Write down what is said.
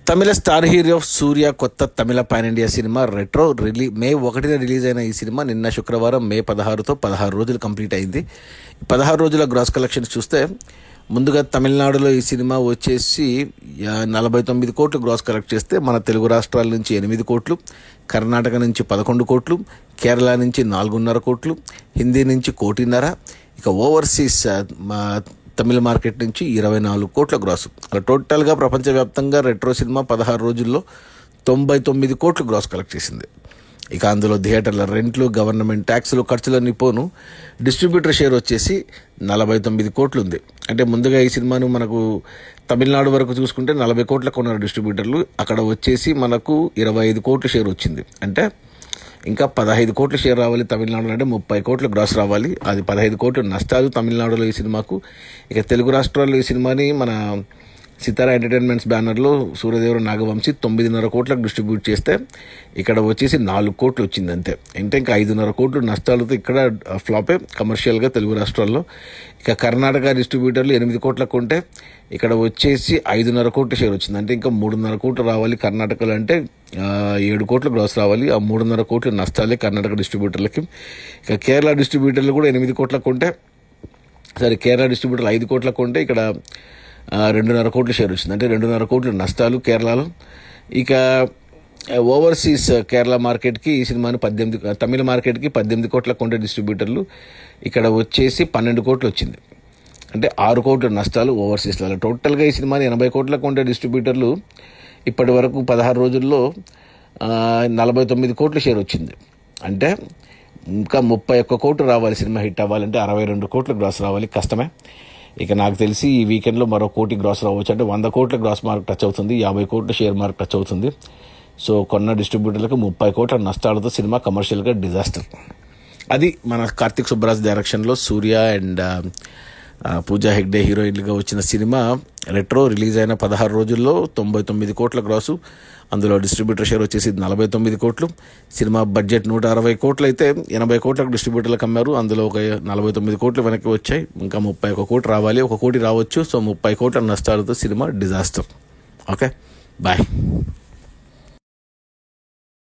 తమిళ star hero సూర్య కొత్త తమిళ pan India cinema retro మే 1న release అయిన ఈ సినిమా నిన్న శుక్రవారం మే 16తో 16 రోజులు కంప్లీట్ అయింది. 16 రోజుల గ్రాస్ కలెక్షన్స్ చూస్తే ముందుగా తమిళనాడులో ఈ సినిమా వచ్చేసి 49 కోట్లు గ్రాస్ కలెక్ట్ చేస్తే మన తెలుగు రాష్ట్రాల నుంచి 8 కోట్లు, కర్ణాటక నుంచి 11 కోట్లు, కేరళ నుంచి 4.5 కోట్లు, హిందీ నుంచి 1.5 కోటి, ఇక ఓవర్సీస్ తమిళ మార్కెట్ నుంచి 24 కోట్ల గ్రాసు. అలా టోటల్గా ప్రపంచవ్యాప్తంగా రెట్రో సినిమా 16 రోజుల్లో 99 కోట్లు గ్రాస్ కలెక్ట్ చేసింది. ఇక అందులో థియేటర్ల రెంట్లు, గవర్నమెంట్ ట్యాక్సులు, ఖర్చులన్నీ పోను డిస్ట్రిబ్యూటర్ షేర్ వచ్చేసి 49 కోట్లు ఉంది. అంటే ముందుగా ఈ సినిమాను మనకు తమిళనాడు వరకు చూసుకుంటే 40 కోట్లకు కొన్నారు డిస్ట్రిబ్యూటర్లు, అక్కడ వచ్చేసి మనకు 25 కోట్ల షేర్ వచ్చింది. అంటే ఇంకా 15 కోట్ల షేర్ రావాలి తమిళనాడులో, అంటే 30 కోట్ల గ్రాస్ రావాలి. అది 15 కోట్లు నష్టాలు తమిళనాడులో ఈ సినిమాకు. ఇక తెలుగు రాష్ట్రాల్లో ఈ సినిమాని మన సితారా ఎంటర్టైన్మెంట్స్ బ్యానర్లో సూర్యదేవర నాగవంశీ 9.5 కోట్లకు డిస్ట్రిబ్యూట్ చేస్తే ఇక్కడ వచ్చేసి 4 కోట్లు వచ్చింది అంతే. అంటే ఇంకా 5.5 కోట్లు నష్టాలతో ఇక్కడ ఫ్లాపే కమర్షియల్గా తెలుగు రాష్ట్రాల్లో. ఇక కర్ణాటక డిస్ట్రిబ్యూటర్లు 8 కోట్లకు ఉంటే ఇక్కడ వచ్చేసి 5.5 కోట్ల షేర్ వచ్చింది. అంటే ఇంకా 3.5 కోట్లు రావాలి కర్ణాటకలో, అంటే 7 కోట్ల గ్రాస్ రావాలి. ఆ 3.5 కోట్లు నష్టాలే కర్ణాటక డిస్ట్రిబ్యూటర్లకి. ఇక కేరళ డిస్ట్రిబ్యూటర్లు కూడా 8 కోట్లకు ఉంటే, కేరళ డిస్ట్రిబ్యూటర్లు 5 కోట్లకు ఉంటే ఇక్కడ 2.5 కోట్ల షేర్ వచ్చింది. అంటే 2.5 కోట్ల నష్టాలు కేరళలో. ఇక ఓవర్సీస్ కేరళ మార్కెట్కి ఈ సినిమాని తమిళ మార్కెట్కి 18 కోట్లకు ఉండే డిస్ట్రిబ్యూటర్లు ఇక్కడ వచ్చేసి 12 కోట్లు వచ్చింది. అంటే 6 కోట్ల నష్టాలు ఓవర్సీస్లో. టోటల్గా ఈ సినిమాని 80 కోట్లకు ఉండే డిస్ట్రిబ్యూటర్లు ఇప్పటి వరకు 16 రోజుల్లో 49 కోట్ల షేర్ వచ్చింది. అంటే ఇంకా 31 కోట్లు రావాలి సినిమా హిట్ అవ్వాలంటే, 62 కోట్ల గ్రాస్ రావాలి, కష్టమే. ఇక నాకు తెలిసి ఈ వీకెండ్లో మరో 1 కోటి గ్రాస్ రావచ్చు. అంటే 100 కోట్ల గ్రాస్ మార్క్ టచ్ అవుతుంది, 50 కోట్ల షేర్ మార్క్ టచ్ అవుతుంది. సో కొన్న డిస్ట్రిబ్యూటర్లకు 30 కోట్ల నష్టాలతో సినిమా కమర్షియల్గా డిజాస్టర్. అది మన కార్తిక్ సుబ్బరాజ్ డైరెక్షన్లో సూర్య అండ్ పూజా హెగ్డే హీరోయిన్లుగా వచ్చిన సినిమా రెట్రో. రిలీజ్ అయిన 16 రోజుల్లో 99 కోట్ల గ్రాసు. అందులో డిస్ట్రిబ్యూటర్ షేర్ వచ్చేసి 49 కోట్లు. సినిమా బడ్జెట్ 160 కోట్లు అయితే 80 కోట్లకు డిస్ట్రిబ్యూటర్లకు అమ్మారు. అందులో ఒక 49 కోట్లు వెనక్కి వచ్చాయి. ఇంకా 31 కోట్లు రావాలి, 1 కోటి రావచ్చు. సో 30 కోట్ల నష్టాలతో సినిమా డిజాస్టర్. Okay, bye.